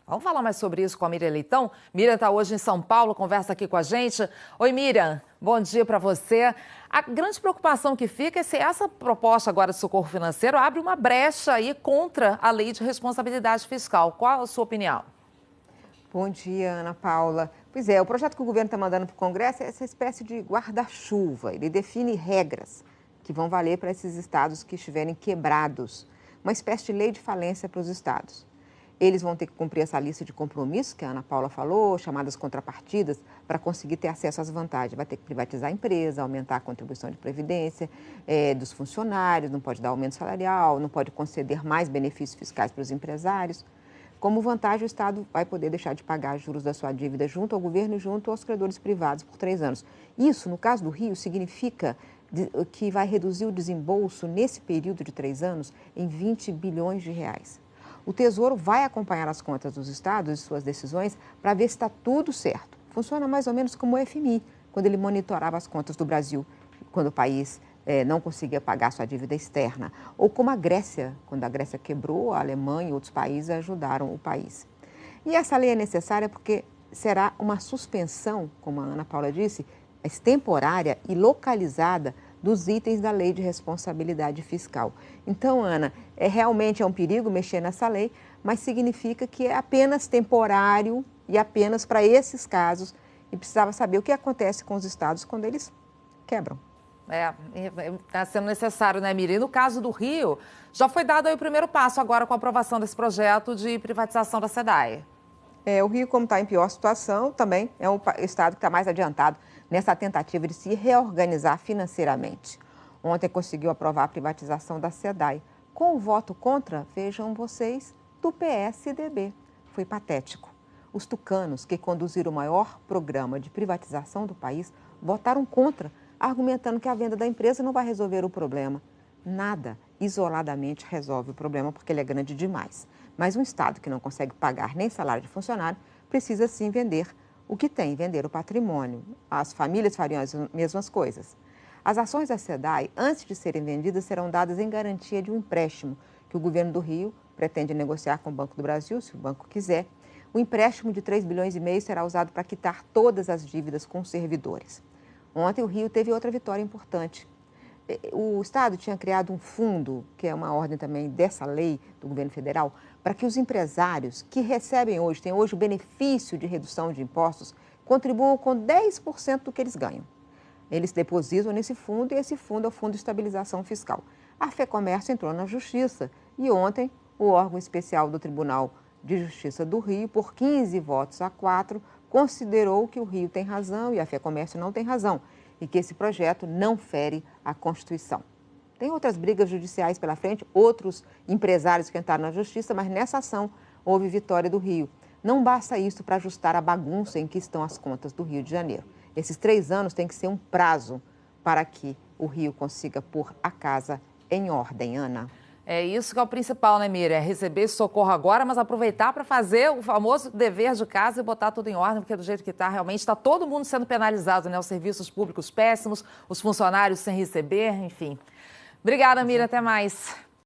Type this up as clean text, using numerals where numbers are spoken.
Vamos falar mais sobre isso com a Miriam Leitão. Miriam está hoje em São Paulo, conversa aqui com a gente. Oi, Miriam, bom dia para você. A grande preocupação que fica é se essa proposta agora de socorro financeiro abre uma brecha aí contra a lei de responsabilidade fiscal. Qual a sua opinião? Bom dia, Ana Paula. Pois é, o projeto que o governo está mandando para o Congresso é essa espécie de guarda-chuva. Ele define regras que vão valer para esses estados que estiverem quebrados. Uma espécie de lei de falência para os estados. Eles vão ter que cumprir essa lista de compromissos que a Ana Paula falou, chamadas contrapartidas, para conseguir ter acesso às vantagens. Vai ter que privatizar a empresa, aumentar a contribuição de previdência dos funcionários, não pode dar aumento salarial, não pode conceder mais benefícios fiscais para os empresários. Como vantagem, o Estado vai poder deixar de pagar juros da sua dívida junto ao governo e junto aos credores privados por 3 anos. Isso, no caso do Rio, significa que vai reduzir o desembolso nesse período de 3 anos em 20 bilhões de reais. O Tesouro vai acompanhar as contas dos estados e suas decisões para ver se está tudo certo. Funciona mais ou menos como o FMI, quando ele monitorava as contas do Brasil, quando o país não conseguia pagar sua dívida externa. Ou como a Grécia, quando a Grécia quebrou, a Alemanha e outros países ajudaram o país. E essa lei é necessária porque será uma suspensão, como a Ana Paula disse, temporária e localizada dos itens da lei de responsabilidade fiscal. Então, Ana, realmente é um perigo mexer nessa lei, mas significa que é apenas temporário e apenas para esses casos. E precisava saber o que acontece com os estados quando eles quebram. Está sendo necessário, né, Miriam? E no caso do Rio, já foi dado aí o primeiro passo agora com a aprovação desse projeto de privatização da SEDAI. O Rio, como está em pior situação, também é o estado que está mais adiantado nessa tentativa de se reorganizar financeiramente. Ontem conseguiu aprovar a privatização da SEDAI. Com o voto contra, vejam vocês, do PSDB. Foi patético. Os tucanos, que conduziram o maior programa de privatização do país, votaram contra, argumentando que a venda da empresa não vai resolver o problema. Nada isoladamente resolve o problema porque ele é grande demais. Mas um Estado que não consegue pagar nem salário de funcionário precisa sim vender o que tem, vender o patrimônio. As famílias fariam as mesmas coisas. As ações da SEDAI, antes de serem vendidas, serão dadas em garantia de um empréstimo que o governo do Rio pretende negociar com o Banco do Brasil, se o banco quiser. O empréstimo de 3,5 bilhões será usado para quitar todas as dívidas com os servidores. Ontem o Rio teve outra vitória importante. O Estado tinha criado um fundo, que é uma ordem também dessa lei do governo federal, para que os empresários que têm hoje o benefício de redução de impostos, contribuam com 10% do que eles ganham. Eles depositam nesse fundo e esse fundo é o Fundo de Estabilização Fiscal. A FEComércio entrou na Justiça e ontem o órgão especial do Tribunal de Justiça do Rio, por 15 votos a 4, considerou que o Rio tem razão e a FEComércio não tem razão e que esse projeto não fere a Constituição. Tem outras brigas judiciais pela frente, outros empresários que entraram na Justiça, mas nessa ação houve vitória do Rio. Não basta isso para ajustar a bagunça em que estão as contas do Rio de Janeiro. Esses 3 anos tem que ser um prazo para que o Rio consiga pôr a casa em ordem, Ana. É isso que é o principal, né, Miriam? É receber esse socorro agora, mas aproveitar para fazer o famoso dever de casa e botar tudo em ordem, porque do jeito que está, realmente está todo mundo sendo penalizado, né? Os serviços públicos péssimos, os funcionários sem receber, enfim. Obrigada, Miriam. Até mais.